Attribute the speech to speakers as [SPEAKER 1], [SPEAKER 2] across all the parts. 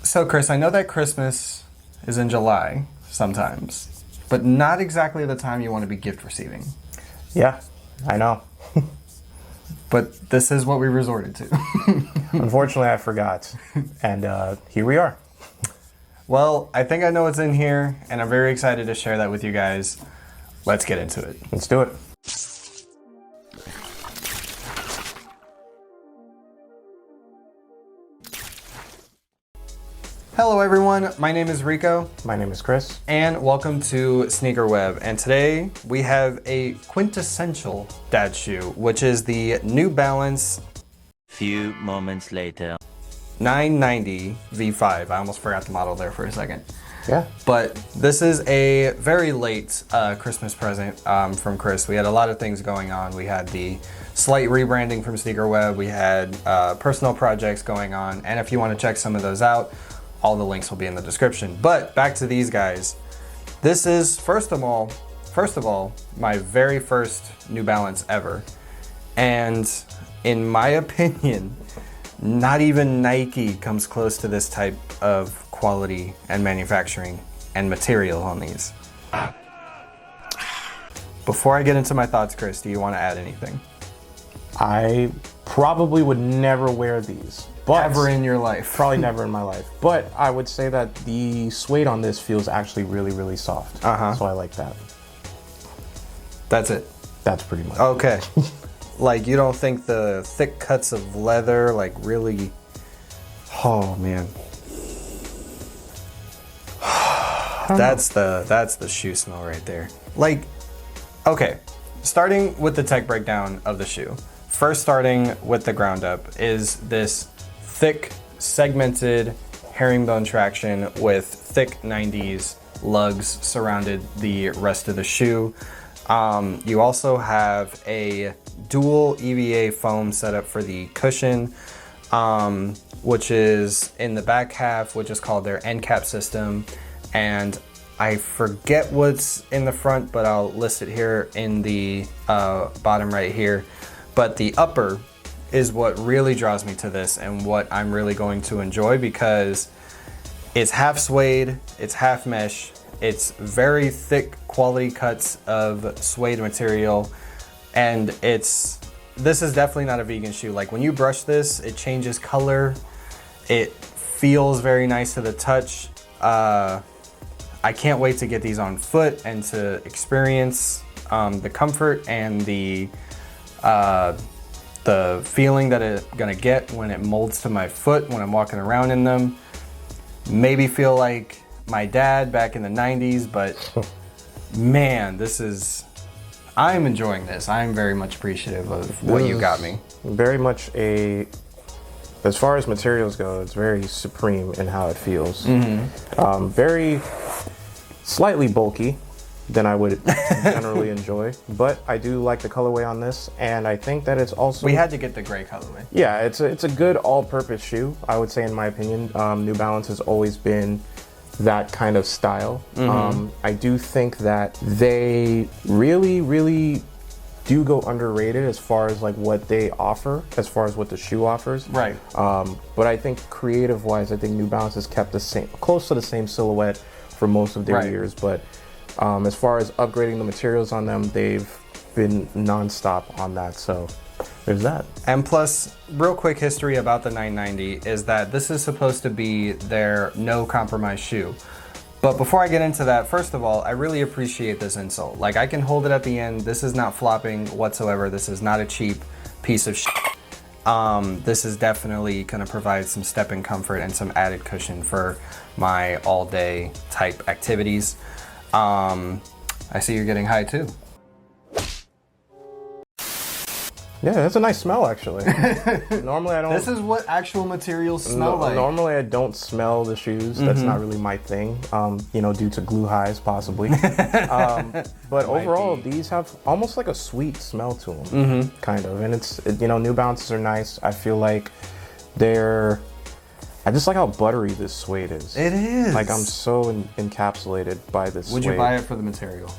[SPEAKER 1] So, Chris, I know that Christmas is in July sometimes, but not exactly the time you want to be gift receiving.
[SPEAKER 2] Yeah, I know.
[SPEAKER 1] But this is what we resorted to.
[SPEAKER 2] Unfortunately, I forgot. And here we are.
[SPEAKER 1] Well, I think I know what's in here, and I'm very excited to share that with you guys. Let's get into it.
[SPEAKER 2] Let's do it.
[SPEAKER 1] Hello everyone, my name is Rico.
[SPEAKER 2] My name is Chris.
[SPEAKER 1] And welcome to SneakerWeb. And today we have a quintessential dad shoe, which is the New Balance
[SPEAKER 3] Few moments later.
[SPEAKER 1] 990 V5. I almost forgot the model there for a second.
[SPEAKER 2] Yeah.
[SPEAKER 1] But this is a very late Christmas present from Chris. We had a lot of things going on. We had the slight rebranding from SneakerWeb. We had personal projects going on. And if you want to check some of those out, all the links will be in the description. But back to these guys. This is, first of all, my very first New Balance ever. And in my opinion, not even Nike comes close to this type of quality and manufacturing and material on these. Before I get into my thoughts, Chris, do you want to add anything?
[SPEAKER 2] I probably would never wear these. But
[SPEAKER 1] ever in your life?
[SPEAKER 2] Probably never in my life. But I would say that the suede on this feels actually really, really soft. So I like that.
[SPEAKER 1] That's it?
[SPEAKER 2] That's pretty much
[SPEAKER 1] okay. Like, you don't think the thick cuts of leather, like, really... Oh, man. That's the shoe smell right there. Like, okay. Starting with the tech breakdown of the shoe. First, starting with the ground up, is this thick, segmented herringbone traction with thick 90s lugs surrounded the rest of the shoe. You also have a dual EVA foam setup for the cushion, which is in the back half, which is called their end cap system. And I forget what's in the front, but I'll list it here in the bottom right here. But the upper is what really draws me to this and what I'm really going to enjoy, because it's half suede, it's half mesh, it's very thick quality cuts of suede material, and this is definitely not a vegan shoe. Like, when you brush this, it changes color, it feels very nice to the touch. I can't wait to get these on foot and to experience the comfort and the feeling that it's gonna get when it molds to my foot when I'm walking around in them. Maybe feel like my dad back in the 90s, but man, I'm enjoying this. I'm very much appreciative of what you got me.
[SPEAKER 2] Very much as far as materials go, it's very supreme in how it feels. Very slightly bulky than I would generally enjoy, but I do like the colorway on this, and I think that it's also...
[SPEAKER 1] We had to get the gray colorway.
[SPEAKER 2] Yeah, it's a good all-purpose shoe, I would say, in my opinion. New Balance has always been that kind of style. I do think that they really, really do go underrated as far as like what they offer, as far as what the shoe offers.
[SPEAKER 1] Right.
[SPEAKER 2] But I think creative-wise, I think New Balance has kept the same, close to the same silhouette for most of their years, but as far as upgrading the materials on them, they've been non-stop on that, so there's that.
[SPEAKER 1] And plus, real quick history about the 990 is that this is supposed to be their no compromise shoe. But before I get into that, first of all, I really appreciate this insole. Like, I can hold it at the end. This is not flopping whatsoever. This is not a cheap piece of shit. This is definitely gonna provide some step-in comfort and some added cushion for my all-day type activities. I see you're getting high too.
[SPEAKER 2] Yeah, that's a nice smell, actually. Normally I don't...
[SPEAKER 1] This is what actual materials smell like.
[SPEAKER 2] Normally I don't smell the shoes. That's not really my thing, you know, due to glue highs, possibly. But overall, these have almost like a sweet smell to them, kind of. And you know, New Balances are nice. I feel like I just like how buttery this suede is.
[SPEAKER 1] It is.
[SPEAKER 2] Like, I'm so encapsulated by this
[SPEAKER 1] suede. Would you buy it for the material?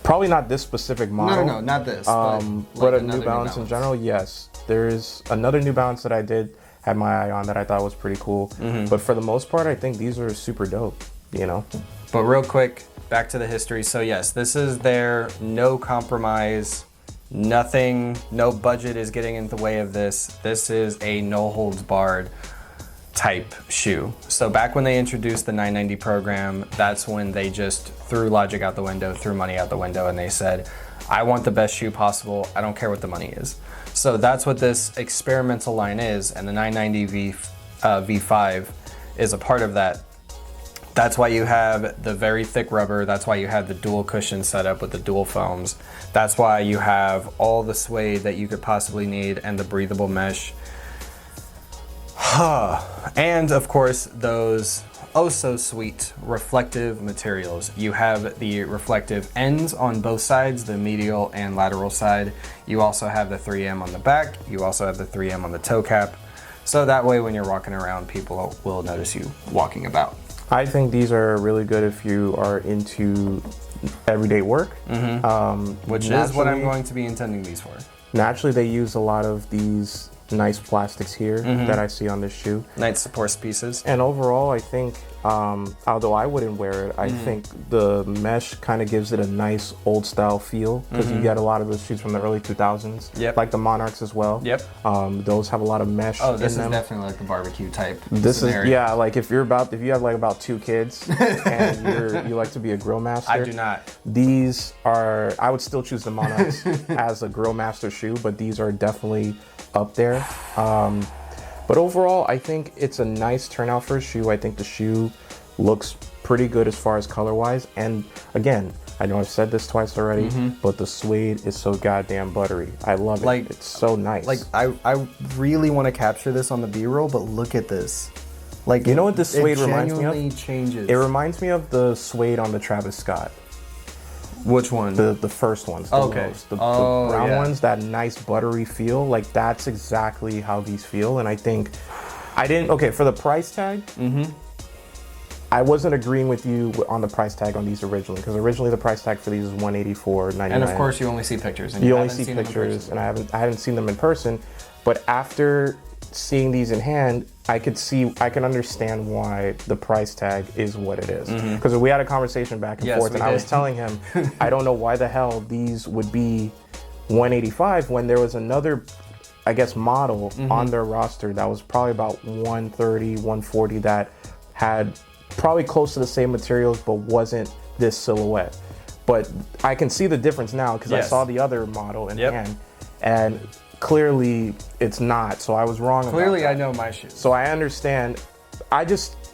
[SPEAKER 2] Probably not this specific model.
[SPEAKER 1] No, not this.
[SPEAKER 2] But a New Balance in general, yes. There's another New Balance that I did had my eye on that I thought was pretty cool. But for the most part, I think these are super dope, you know?
[SPEAKER 1] But real quick, back to the history. So yes, this is their no compromise, nothing, no budget is getting in the way of this. This is a no holds barred type shoe. So back when they introduced the 990 program, that's when they just threw logic out the window, threw money out the window, and they said, I want the best shoe possible. I don't care what the money is. So that's what this experimental line is, and the 990 V5 is a part of that. That's why you have the very thick rubber. That's why you have the dual cushion setup with the dual foams. That's why you have all the suede that you could possibly need and the breathable mesh. And of course, those oh so sweet reflective materials. You have the reflective ends on both sides, the medial and lateral side. You also have the 3M on the back. You also have the 3M on the toe cap. So that way when you're walking around, people will notice you walking about.
[SPEAKER 2] I think these are really good if you are into everyday work.
[SPEAKER 1] Which is what I'm going to be intending these for.
[SPEAKER 2] Naturally, they use a lot of these nice plastics here that I see on this shoe.
[SPEAKER 1] Nice support pieces.
[SPEAKER 2] And overall, I think, although I wouldn't wear it, I think the mesh kind of gives it a nice old style feel, because you get a lot of those shoes from the early 2000s, like the Monarchs as well. Those have a lot of mesh in them.
[SPEAKER 1] Oh, this is definitely like the barbecue type
[SPEAKER 2] This
[SPEAKER 1] scenario.
[SPEAKER 2] is, yeah, like if you have like about 2 kids and you like to be a grill master.
[SPEAKER 1] I do not.
[SPEAKER 2] These are, I would still choose the Monarchs as a grill master shoe, but these are definitely up there. But overall, I think it's a nice turnout for a shoe. I think the shoe looks pretty good as far as color wise. And again, I know I've said this twice already, but the suede is so goddamn buttery. I love it.
[SPEAKER 1] Like,
[SPEAKER 2] it's so nice.
[SPEAKER 1] Like I really want to capture this on the B-roll, but look at this. Like,
[SPEAKER 2] you know what this suede reminds me
[SPEAKER 1] genuinely
[SPEAKER 2] of?
[SPEAKER 1] changes.
[SPEAKER 2] It reminds me of the suede on the Travis Scott.
[SPEAKER 1] Which one?
[SPEAKER 2] The first ones. The lows. The brown ones, that nice buttery feel. Like that's exactly how these feel. And I think for the price tag, I wasn't agreeing with you on the price tag on these originally, because originally the price tag for these is $184.99.
[SPEAKER 1] And of course you only see pictures. And
[SPEAKER 2] you only see pictures, and I haven't seen them in person. But after seeing these in hand, I can understand why the price tag is what it is. Because we had a conversation back and forth, and I was telling him, I don't know why the hell these would be $185 when there was another, I guess, model on their roster that was probably about $130, $140 that had probably close to the same materials but wasn't this silhouette. But I can see the difference now because I saw the other model in hand, and clearly it's not, so I was wrong about that.
[SPEAKER 1] I know my shoes.
[SPEAKER 2] So I understand.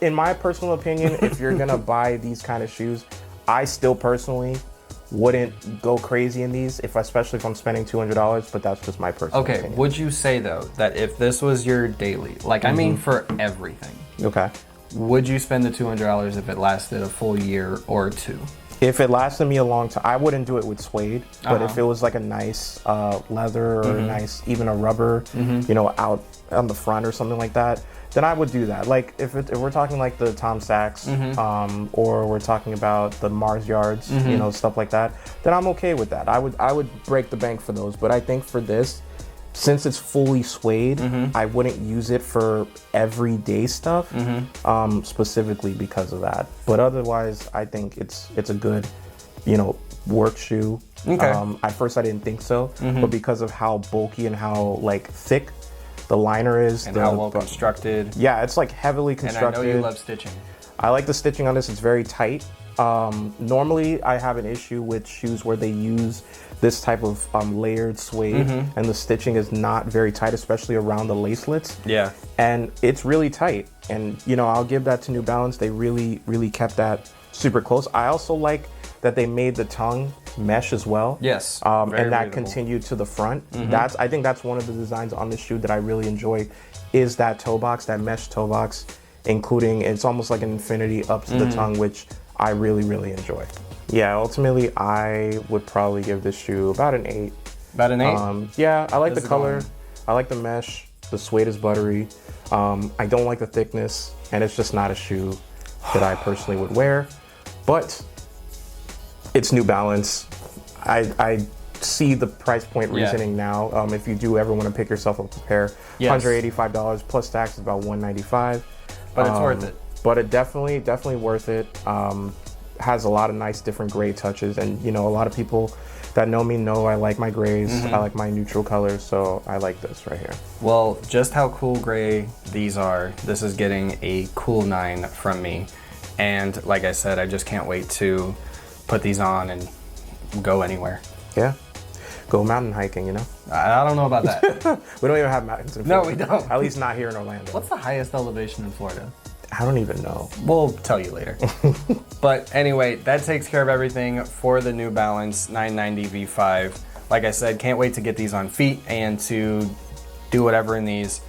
[SPEAKER 2] In my personal opinion, if you're gonna buy these kind of shoes, I still personally wouldn't go crazy in these, especially if I'm spending $200, but that's just my personal opinion.
[SPEAKER 1] Would you say though, that if this was your daily, like I mean for everything, would you spend the $200 if it lasted a full year or 2?
[SPEAKER 2] If it lasted me a long time, I wouldn't do it with suede. But if it was like a nice leather or a nice, even a rubber, out on the front or something like that, then I would do that. Like if we're talking like the Tom Sachs, or we're talking about the Mars Yards, stuff like that, then I'm okay with that. I would break the bank for those. But I think for this, since it's fully suede, I wouldn't use it for everyday stuff, specifically because of that. But otherwise, I think it's a good, work shoe. At first, I didn't think so, but because of how bulky and how like thick the liner is,
[SPEAKER 1] and how well constructed.
[SPEAKER 2] Yeah, it's like heavily constructed.
[SPEAKER 1] And I know you love stitching.
[SPEAKER 2] I like the stitching on this. It's very tight. Normally, I have an issue with shoes where they use this type of layered suede, and the stitching is not very tight, especially around the lacelets. Yeah. And it's really tight. And, I'll give that to New Balance. They really, really kept that super close. I also like that they made the tongue mesh as well. Yes. And that breathable. Continued to the front. I think that's one of the designs on this shoe that I really enjoy, is that toe box, that mesh toe box, including, it's almost like an infinity up to the tongue, which I really, really enjoy. Yeah, ultimately, I would probably give this shoe about an 8.
[SPEAKER 1] About an 8?
[SPEAKER 2] Yeah, I like the color. I like the mesh. The suede is buttery. I don't like the thickness, and it's just not a shoe that I personally would wear. But it's New Balance. I see the price point reasoning now. If you do ever want to pick yourself up a pair, $185 plus tax is about $195.
[SPEAKER 1] But it's worth it.
[SPEAKER 2] But it definitely worth it. Has a lot of nice different gray touches, and you know, a lot of people that know me know I like my grays. I like my neutral colors, so I like this right here.
[SPEAKER 1] Well, just how cool gray these are. This is getting a cool 9 from me. And like I said, I just can't wait to put these on and go anywhere.
[SPEAKER 2] Yeah. Go mountain hiking, you know?
[SPEAKER 1] I don't know about that.
[SPEAKER 2] We don't even have mountains in Florida.
[SPEAKER 1] No, we don't.
[SPEAKER 2] At least not here in Orlando.
[SPEAKER 1] What's the highest elevation in Florida?
[SPEAKER 2] I don't even know.
[SPEAKER 1] We'll tell you later. But anyway, that takes care of everything for the New Balance 990 V5. Like I said, can't wait to get these on feet and to do whatever in these.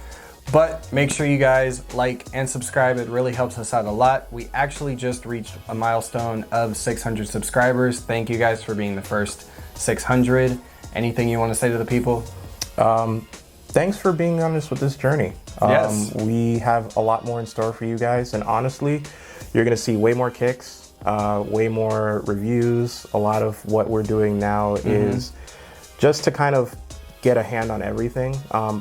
[SPEAKER 1] But make sure you guys like and subscribe. It really helps us out a lot. We actually just reached a milestone of 600 subscribers. Thank you guys for being the first 600. Anything you want to say to the people?
[SPEAKER 2] Thanks for being on this journey.
[SPEAKER 1] Yes.
[SPEAKER 2] We have a lot more in store for you guys, and honestly, you're gonna see way more kicks, way more reviews. A lot of what we're doing now is just to kind of get a hand on everything. A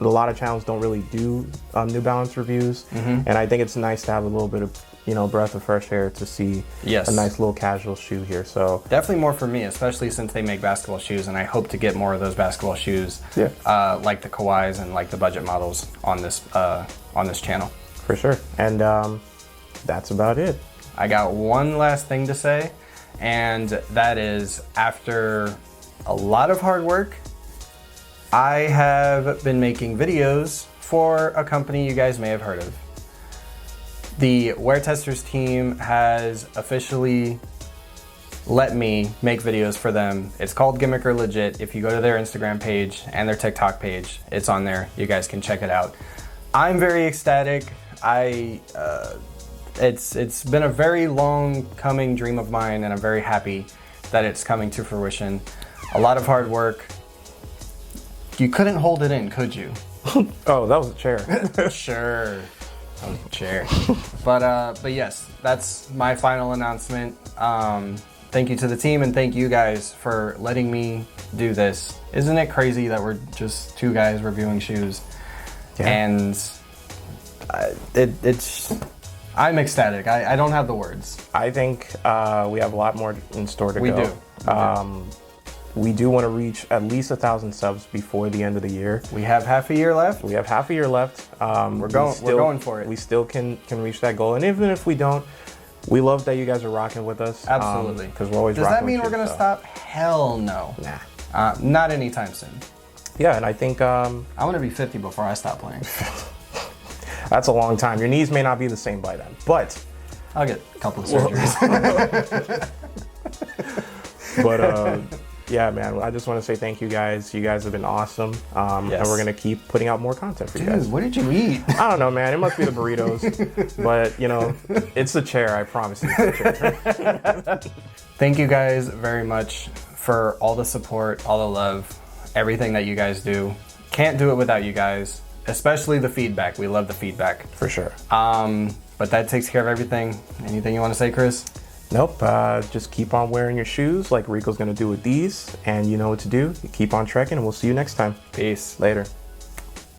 [SPEAKER 2] lot of channels don't really do New Balance reviews, and I think it's nice to have a little bit of, you know, breath of fresh air to see a nice little casual shoe here. So
[SPEAKER 1] definitely more for me, especially since they make basketball shoes, and I hope to get more of those basketball shoes, like the Kawhis and like the budget models on this channel.
[SPEAKER 2] For sure. And that's about it.
[SPEAKER 1] I got one last thing to say, and that is, after a lot of hard work, I have been making videos for a company you guys may have heard of. The Wear Testers team has officially let me make videos for them. It's called Gimmick or Legit. If you go to their Instagram page and their TikTok page, it's on there. You guys can check it out. I'm very ecstatic. It's been a very long coming dream of mine, and I'm very happy that it's coming to fruition. A lot of hard work. You couldn't hold it in, could you?
[SPEAKER 2] Oh, that was a chair.
[SPEAKER 1] Sure. That was a chair. But yes, that's my final announcement. Thank you to the team, and thank you guys for letting me do this. Isn't it crazy that we're just two guys reviewing shoes? Yeah. And I'm ecstatic. I don't have the words.
[SPEAKER 2] I think we have a lot more in store to go.
[SPEAKER 1] We do.
[SPEAKER 2] We do want to reach at least 1,000 subs before the end of the year.
[SPEAKER 1] We have half a year left.
[SPEAKER 2] We have half a year left.
[SPEAKER 1] We're going for it.
[SPEAKER 2] We still can reach that goal, and even if we don't, we love that you guys are rocking with us.
[SPEAKER 1] Absolutely.
[SPEAKER 2] Because we're always.
[SPEAKER 1] Does
[SPEAKER 2] rocking
[SPEAKER 1] that mean
[SPEAKER 2] with
[SPEAKER 1] we're gonna stop? Hell no.
[SPEAKER 2] Nah.
[SPEAKER 1] Not anytime soon.
[SPEAKER 2] Yeah, and I think
[SPEAKER 1] I'm gonna be 50 before I stop playing.
[SPEAKER 2] That's a long time. Your knees may not be the same by then, but
[SPEAKER 1] I'll get a couple of surgeries.
[SPEAKER 2] But yeah, man, I just want to say thank you guys. You guys have been awesome. And we're going to keep putting out more content for you guys.
[SPEAKER 1] Dude, what did you eat?
[SPEAKER 2] I don't know, man. It must be the burritos. But, you know, it's the chair. I promise you. It's the chair.
[SPEAKER 1] Thank you guys very much for all the support, all the love, everything that you guys do. Can't do it without you guys, especially the feedback. We love the feedback.
[SPEAKER 2] For sure.
[SPEAKER 1] But that takes care of everything. Anything you want to say, Chris?
[SPEAKER 2] Nope, just keep on wearing your shoes like Rico's gonna do with these, and you know what to do. You keep on trekking, and we'll see you next time.
[SPEAKER 1] Peace.
[SPEAKER 2] Later.